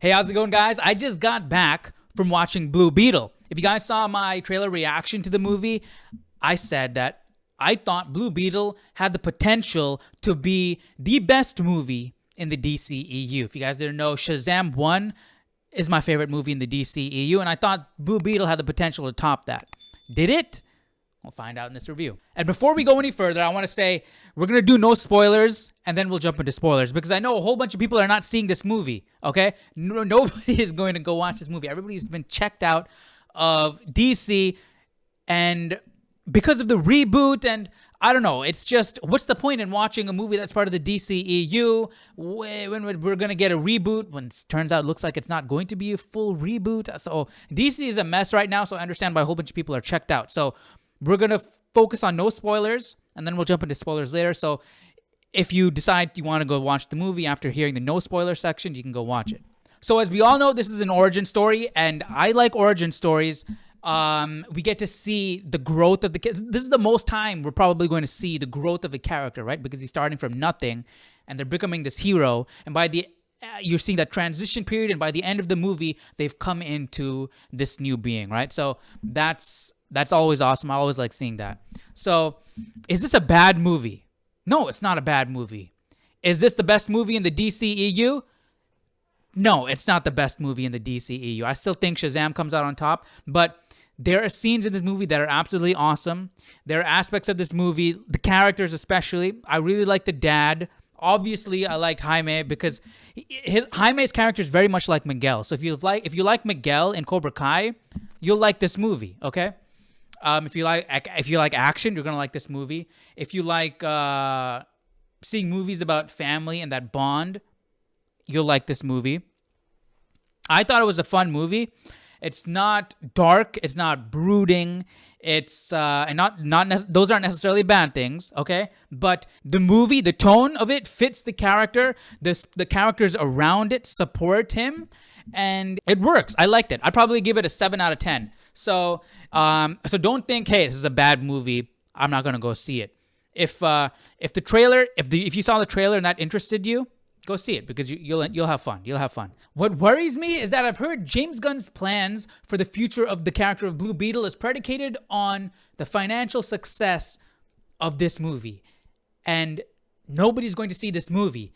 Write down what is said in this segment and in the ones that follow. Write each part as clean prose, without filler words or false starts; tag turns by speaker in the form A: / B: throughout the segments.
A: Hey, how's it going, guys? I just got back from watching Blue Beetle. If you guys saw my trailer reaction to the movie, I said that I thought Blue Beetle had the potential to be the best movie in the DCEU. If you guys didn't know, Shazam 1 is my favorite movie in the DCEU, and I thought Blue Beetle had the potential to top that. Did it? We'll find out in this review. And before we go any further, I want to say we're going to do no spoilers, and then we'll jump into spoilers, because I know a whole bunch of people are not seeing this movie, okay? Nobody is going to go watch this movie. Everybody's been checked out of DC, and because of the reboot, and I don't know, it's just, what's the point in watching a movie that's part of the DCEU when we're going to get a reboot, when it turns out it looks like it's not going to be a full reboot? So DC is a mess right now, so I understand why a whole bunch of people are checked out. So we're going to focus on no spoilers, and then we'll jump into spoilers later. So if you decide you want to go watch the movie after hearing the no spoiler section, you can go watch it. So as we all know, this is an origin story, and I like origin stories. We get to see the growth of the kid. This is the most time we're probably going to see the growth of a character, right? Because he's starting from nothing, and they're becoming this hero. And by the you're seeing that transition period, and by the end of the movie, they've come into this new being, right? So that's always awesome. I always like seeing that. So, is this a bad movie? No, it's not a bad movie. Is this the best movie in the DCEU? No, it's not the best movie in the DCEU. I still think Shazam comes out on top, but there are scenes in this movie that are absolutely awesome. There are aspects of this movie, the characters especially. I really like the dad. Obviously, I like Jaime because Jaime's character is very much like Miguel. So if you like Miguel in Cobra Kai, you'll like this movie, okay? If you like action, you're gonna like this movie. If you like seeing movies about family and that bond, you'll like this movie. I thought it was a fun movie. It's not dark. It's not brooding. It's and those aren't necessarily bad things, okay? But the movie, the tone of it fits the character. The characters around it support him, and it works. I liked it. I'd probably give it a 7 out of 10. So don't think, hey, this is a bad movie, I'm not gonna go see it. If you saw the trailer and that interested you, go see it, because you'll have fun. You'll have fun. What worries me is that I've heard James Gunn's plans for the future of the character of Blue Beetle is predicated on the financial success of this movie, and nobody's going to see this movie.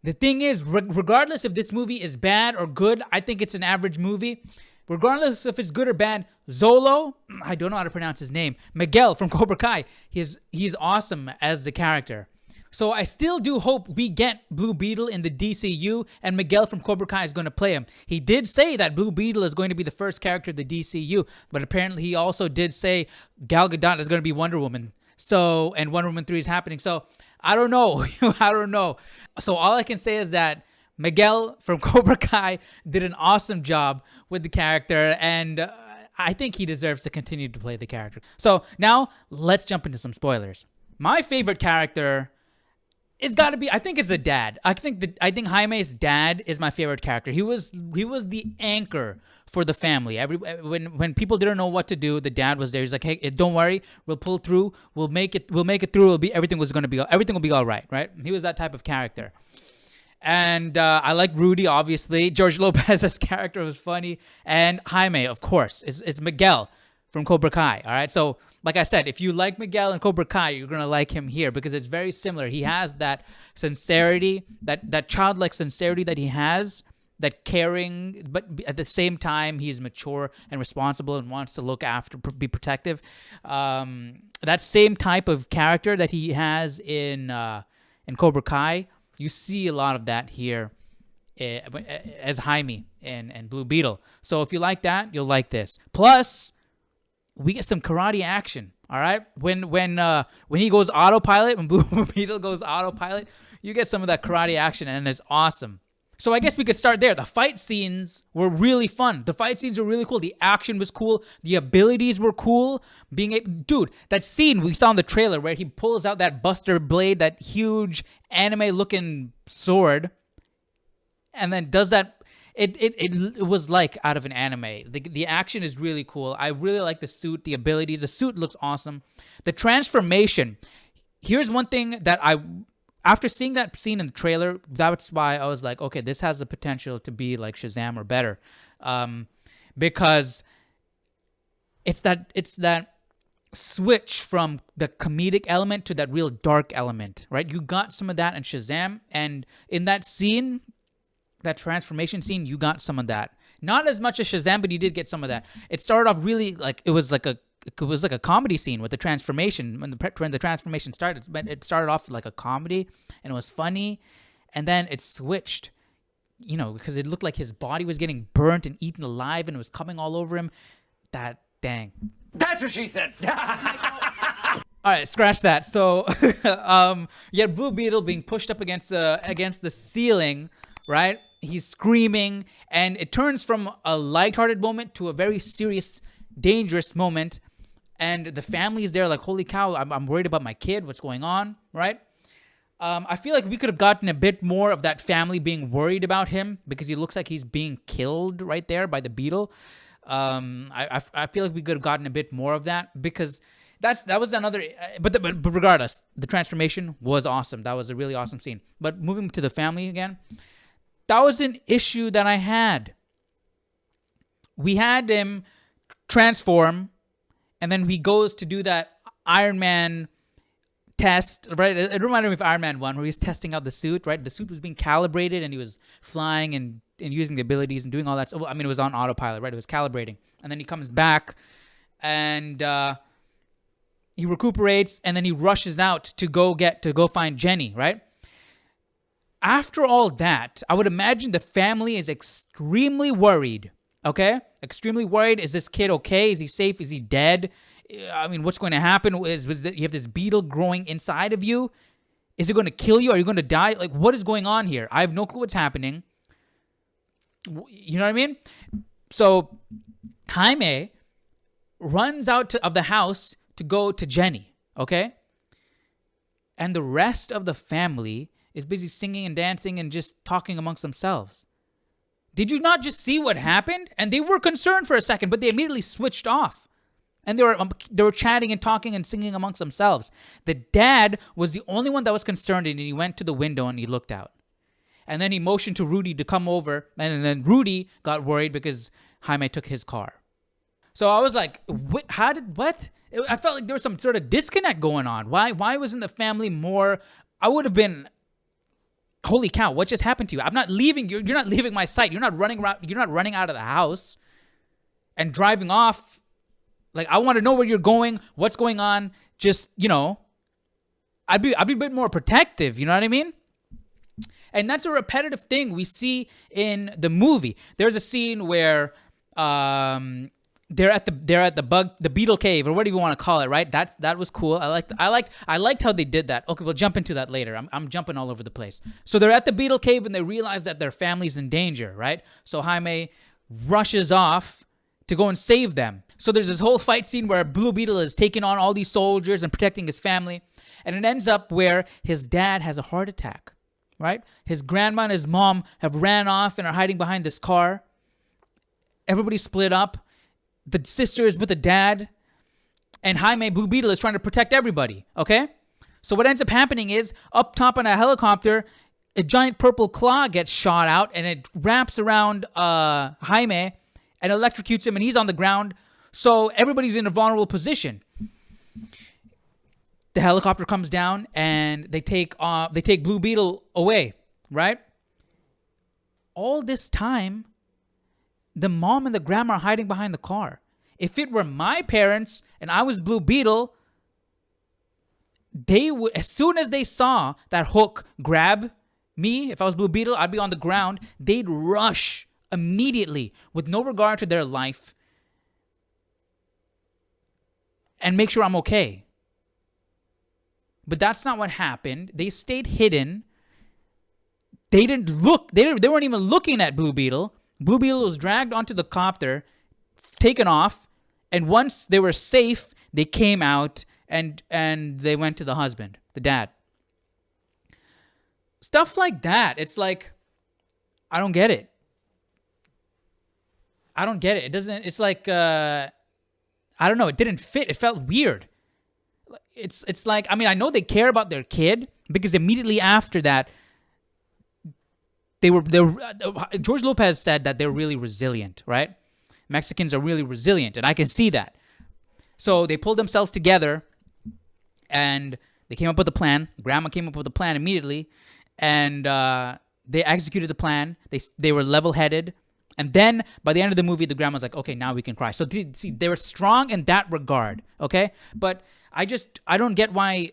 A: The thing is, regardless if this movie is bad or good, I think it's an average movie. Regardless if it's good or bad, Xolo, I don't know how to pronounce his name, Miguel from Cobra Kai, he's awesome as the character. So I still do hope we get Blue Beetle in the DCU, and Miguel from Cobra Kai is going to play him. He did say that Blue Beetle is going to be the first character of the DCU, but apparently he also did say Gal Gadot is going to be Wonder Woman. So, and Wonder Woman 3 is happening. So I don't know. I don't know. So all I can say is that Miguel from Cobra Kai did an awesome job with the character, and I think he deserves to continue to play the character. So now let's jump into some spoilers. My favorite character is got to be, I think it's the dad. I think Jaime's dad is my favorite character. He was the anchor for the family. When people didn't know what to do, the dad was there. He's like, hey, don't worry, we'll pull through. We'll make it through. Everything will be all right, right? He was that type of character. And I like Rudy, obviously. George Lopez's character was funny. And Jaime, of course, is Miguel from Cobra Kai. All right. So, like I said, if you like Miguel in Cobra Kai, you're going to like him here, because it's very similar. He has that sincerity, that childlike sincerity that he has, that caring, but at the same time, he's mature and responsible and wants to look after, be protective. That same type of character that he has in Cobra Kai, you see a lot of that here as Jaime and Blue Beetle. So if you like that, you'll like this. Plus, we get some karate action. All right, when he goes autopilot, when Blue Beetle goes autopilot, you get some of that karate action, and it's awesome. So I guess we could start there. The fight scenes were really fun. The fight scenes were really cool. The action was cool. The abilities were cool. Dude, that scene we saw in the trailer where he pulls out that Buster Blade, that huge anime-looking sword, and then does that. It was like out of an anime. The action is really cool. I really like the suit, the abilities. The suit looks awesome. The transformation. Here's one thing that I after seeing that scene in the trailer, that's why I was like, okay, this has the potential to be like Shazam or better, because it's that switch from the comedic element to that real dark element, right? You got some of that in Shazam, and in that scene, that transformation scene, you got some of that. Not as much as Shazam, but you did get some of that. It started off really like it was like a comedy scene with the transformation. When the transformation started, but it started off like a comedy and it was funny, and then it switched, because it looked like his body was getting burnt and eaten alive and it was coming all over him. That dang.
B: That's what she said.
A: All right, scratch that. So, you had Blue Beetle being pushed up against the ceiling, right? He's screaming, and it turns from a lighthearted moment to a very serious, dangerous moment. And the family is there, like, holy cow, I'm worried about my kid. What's going on, right? I feel like we could have gotten a bit more of that family being worried about him because he looks like he's being killed right there by the Beetle. I feel like we could have gotten a bit more of that because that was another. But regardless, the transformation was awesome. That was a really awesome scene. But moving to the family again. That was an issue that I had. We had him transform, and then he goes to do that Iron Man test, right? It reminded me of Iron Man 1, where he's testing out the suit, right? The suit was being calibrated, and he was flying and using the abilities and doing all that. So, I mean, it was on autopilot, right? It was calibrating. And then he comes back, and he recuperates, and then he rushes out to go find Jenny, right? After all that, I would imagine the family is extremely worried, okay? Extremely worried. Is this kid okay? Is he safe? Is he dead? I mean, what's going to happen is you have this beetle growing inside of you. Is it going to kill you? Are you going to die? Like, what is going on here? I have no clue what's happening. You know what I mean? So Jaime runs out of the house to go to Jenny, okay? And the rest of the family is busy singing and dancing and just talking amongst themselves. Did you not just see what happened? And they were concerned for a second, but they immediately switched off. And they were chatting and talking and singing amongst themselves. The dad was the only one that was concerned, and he went to the window and he looked out. And then he motioned to Rudy to come over, and then Rudy got worried because Jaime took his car. So I was like, what? I felt like there was some sort of disconnect going on. Why wasn't the family more? I would have been, holy cow, what just happened to you? I'm not leaving. You're not leaving my sight. You're not running around. You're not running out of the house and driving off. Like, I want to know where you're going, what's going on. Just, I'd be a bit more protective. You know what I mean? And that's a repetitive thing we see in the movie. There's a scene where they're at the Beetle cave, or whatever you want to call it, right? That was cool. I liked how they did that. Okay, we'll jump into that later. I'm jumping all over the place. So they're at the Beetle cave and they realize that their family's in danger, right? So Jaime rushes off to go and save them. So there's this whole fight scene where Blue Beetle is taking on all these soldiers and protecting his family, and it ends up where his dad has a heart attack, right? His grandma and his mom have ran off and are hiding behind this car. Everybody's split up. The sister is with the dad, and Jaime, Blue Beetle, is trying to protect everybody, okay? So what ends up happening is, up top on a helicopter, a giant purple claw gets shot out, and it wraps around Jaime and electrocutes him, and he's on the ground. So everybody's in a vulnerable position. The helicopter comes down, and they take Blue Beetle away, right? All this time, the mom and the grandma are hiding behind the car. If it were my parents and I was Blue Beetle, they would, as soon as they saw that hook grab me, if I was Blue Beetle, I'd be on the ground. They'd rush immediately with no regard to their life and make sure I'm okay. But that's not what happened. They stayed hidden. They didn't look. They weren't even looking at Blue Beetle. Blue Beetle was dragged onto the copter, taken off, and once they were safe, they came out and they went to the husband, the dad. Stuff like that. It's like, I don't get it. I don't get it. It doesn't. It's like, I don't know. It didn't fit. It felt weird. it's like, I mean, I know they care about their kid because immediately after that, George Lopez said that they're really resilient, right? Mexicans are really resilient, and I can see that. So they pulled themselves together, and they came up with a plan. Grandma came up with a plan immediately, and they executed the plan. They were level-headed, and then by the end of the movie, the grandma's like, okay, now we can cry. So see, they were strong in that regard, okay? But I don't get why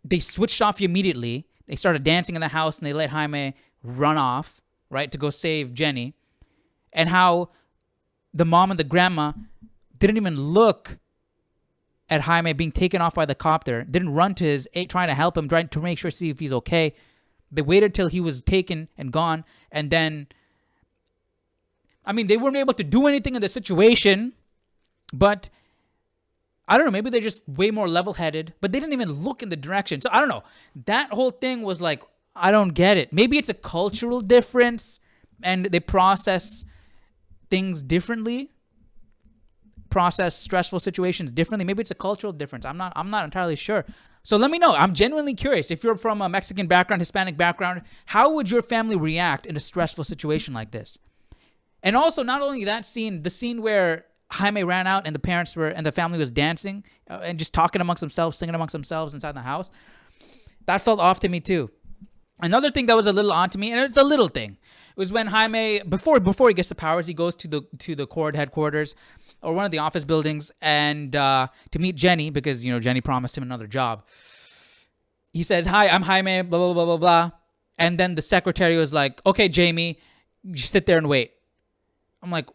A: they switched off immediately. They started dancing in the house, and they let Jaime run off, right, to go save Jenny, and how the mom and the grandma didn't even look at Jaime being taken off by the copter, didn't run to his aid, trying to help him, trying to make sure, see if he's okay. They waited till he was taken and gone, and then, I mean, they weren't able to do anything in the situation, but I don't know, maybe they're just way more level-headed, but they didn't even look in the direction. So I don't know. That whole thing was like, I don't get it. Maybe it's a cultural difference, and they process things differently, process stressful situations differently. Maybe it's a cultural difference. I'm not entirely sure. So let me know. I'm genuinely curious. If you're from a Mexican background, Hispanic background, how would your family react in a stressful situation like this? And also, not only that scene, the scene where Jaime ran out and the family was dancing and just talking amongst themselves, singing amongst themselves inside the house. That felt off to me too. Another thing that was a little odd to me, and it's a little thing, was when Jaime, before he gets the powers, he goes to the Cord headquarters or one of the office buildings and to meet Jenny, because Jenny promised him another job. He says, "Hi, I'm Jaime, blah blah blah blah blah," and then the secretary was like, "Okay, Jamie, just sit there and wait." I'm like,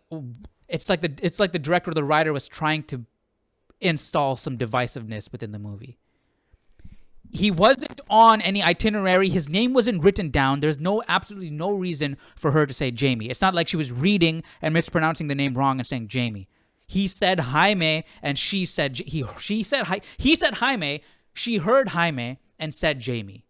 A: it's like the director or the writer was trying to install some divisiveness within the movie. He wasn't on any itinerary. His name wasn't written down. There's absolutely no reason for her to say Jamie. It's not like she was reading and mispronouncing the name wrong and saying Jamie. He said Jaime, and he said Jaime. She heard Jaime and said Jamie.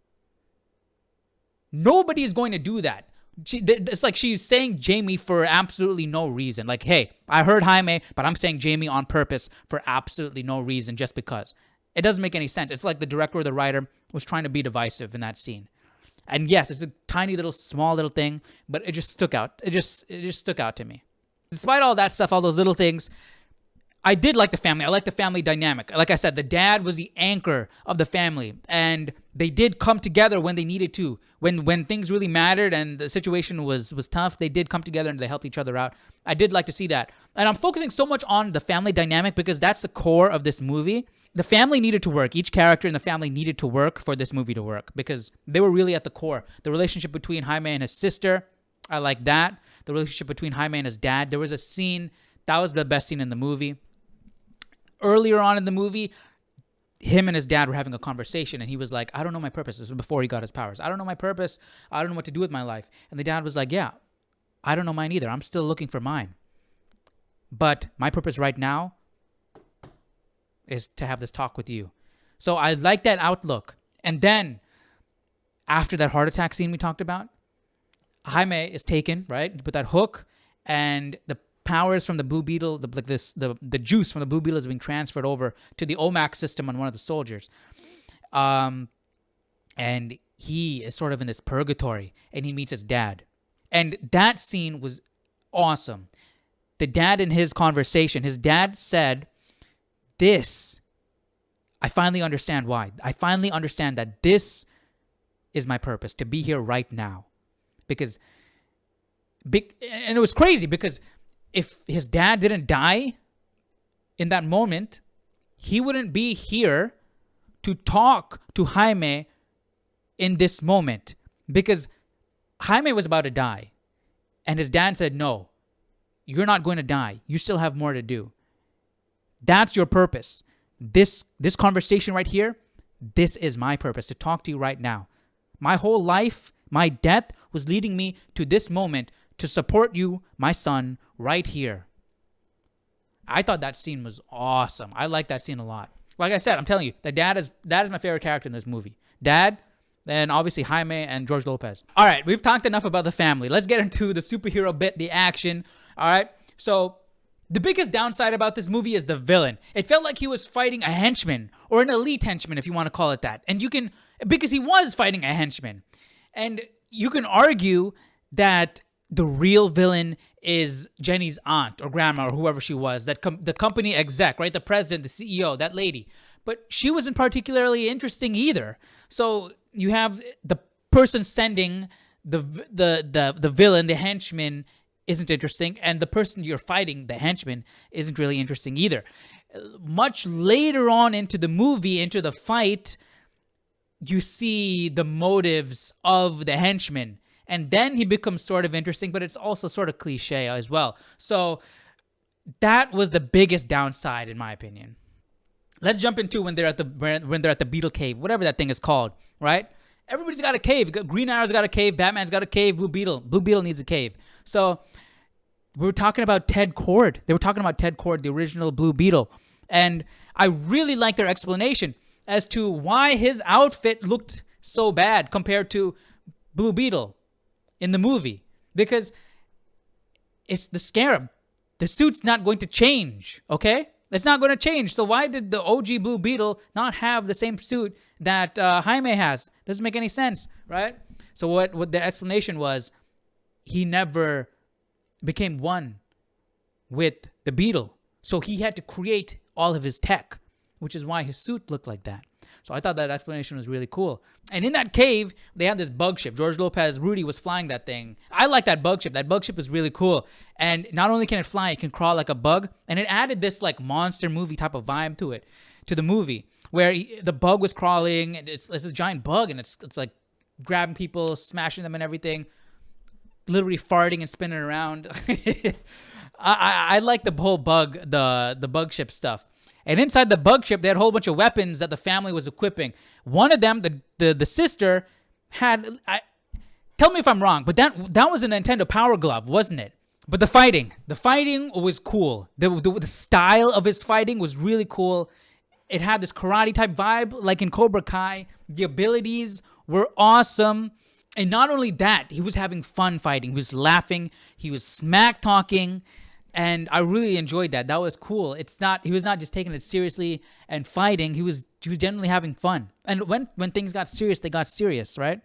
A: Nobody is going to do that. It's like she's saying Jamie for absolutely no reason. Like, hey, I heard Jaime, but I'm saying Jamie on purpose for absolutely no reason, just because. It doesn't make any sense. It's like the director or the writer was trying to be divisive in that scene. And yes, it's a tiny little, small little thing, but it just stuck out. It just stuck out to me. Despite all that stuff, all those little things, I did like the family. I like the family dynamic. Like I said, the dad was the anchor of the family, and they did come together when they needed to. When things really mattered and the situation was tough, they did come together and they helped each other out. I did like to see that. And I'm focusing so much on the family dynamic because that's the core of this movie. The family needed to work. Each character in the family needed to work for this movie to work because they were really at the core. The relationship between Jaime and his sister, I like that. The relationship between Jaime and his dad. There was a scene, that was the best scene in the movie. Earlier on in the movie, him and his dad were having a conversation, and he was like, I don't know my purpose. This was before he got his powers. I don't know my purpose. I don't know what to do with my life. And the dad was like, yeah, I don't know mine either. I'm still looking for mine. But my purpose right now is to have this talk with you. So I like that outlook. And then, after that heart attack scene we talked about, Jaime is taken, right, with that hook, and the powers from the Blue Beetle, the juice from the Blue Beetle is being transferred over to the OMAC system on one of the soldiers. And he is sort of in this purgatory, and he meets his dad. And that scene was awesome. The dad in his conversation, his dad said, I finally understand why. I finally understand that this is my purpose, to be here right now. And it was crazy because if his dad didn't die in that moment, he wouldn't be here to talk to Jaime in this moment because Jaime was about to die. And his dad said, no, you're not going to die. You still have more to do. That's your purpose. This conversation right here, this is my purpose, to talk to you right now. My whole life, my death was leading me to this moment to support you, my son, right here. I thought that scene was awesome. I like that scene a lot. Like I said, I'm telling you, that is my favorite character in this movie. Dad, then obviously Jaime and George Lopez. All right, we've talked enough about the family. Let's get into the superhero bit, the action. All right, so The biggest downside about this movie is the villain. It felt like he was fighting a henchman, or an elite henchman, if you want to call it that. And because he was fighting a henchman. And you can argue that the real villain is Jenny's aunt or grandma or whoever she was, the company exec, right? The president, the CEO, that lady. But she wasn't particularly interesting either. So you have the person sending the villain, the henchman, isn't interesting, and the person you're fighting, the henchman, isn't really interesting either. Much later on into the movie, into the fight, you see the motives of the henchman, and then he becomes sort of interesting, but it's also sort of cliche as well. So that was the biggest downside, in my opinion. Let's jump into when they're at the Beetle cave, whatever that thing is called, right? Everybody's got a cave. Green Arrow's got a cave. Batman's got a cave. Blue Beetle needs a cave. So we were talking about Ted Kord. They were talking about Ted Kord, the original Blue Beetle. And I really like their explanation as to why his outfit looked so bad compared to Blue Beetle in the movie. Because it's the Scarab. The suit's not going to change, okay? It's not going to change. So why did the OG Blue Beetle not have the same suit that Jaime has? Doesn't make any sense, right? So what the explanation was, he never became one with the Beetle. So he had to create all of his tech, which is why his suit looked like that. So I thought that explanation was really cool. And in that cave, they had this bug ship. George Lopez, Rudy was flying that thing. I like that bug ship. That bug ship is really cool. And not only can it fly, it can crawl like a bug. And it added this like monster movie type of vibe to it, to the movie, where the bug was crawling. And it's a giant bug, and it's like grabbing people, smashing them and everything, literally farting and spinning around. I like the whole bug, the bug ship stuff. And inside the bug ship, they had a whole bunch of weapons that the family was equipping. One of them, the sister, had... tell me if I'm wrong, but that was a Nintendo Power Glove, wasn't it? But the fighting was cool. The style of his fighting was really cool. It had this karate-type vibe, like in Cobra Kai. The abilities were awesome. And not only that, he was having fun fighting. He was laughing. He was smack-talking. And I really enjoyed that. That was cool. He was not just taking it seriously and fighting. He was genuinely having fun. And when things got serious, they got serious, right?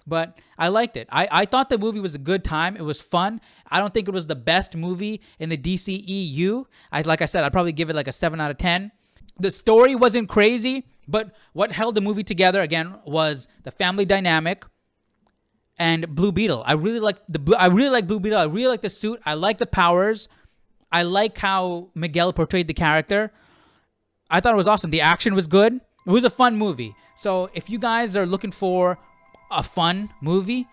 A: But I liked it. I thought the movie was a good time. It was fun. I don't think it was the best movie in the DCEU. Like I said, I'd probably give it like a 7 out of 10. The story wasn't crazy, but what held the movie together, again, was the family dynamic and Blue Beetle. I really like Blue Beetle. I really like the suit. I like the powers. I like how Miguel portrayed the character. I thought it was awesome. The action was good. It was a fun movie. So if you guys are looking for a fun movie,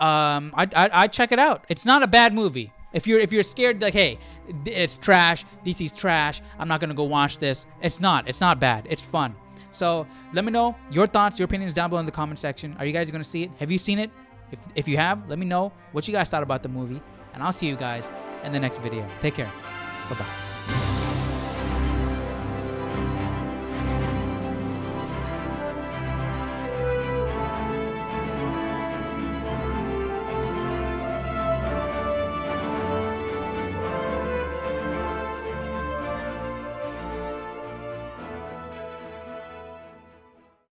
A: I'd check it out. It's not a bad movie. If you're scared, like, hey, it's trash, DC's trash, I'm not gonna go watch this. It's not bad. It's fun. So let me know your thoughts, your opinions down below in the comment section. Are you guys gonna see it? Have you seen it? If you have, let me know what you guys thought about the movie, and I'll see you guys in the next video. Take care. Bye-bye.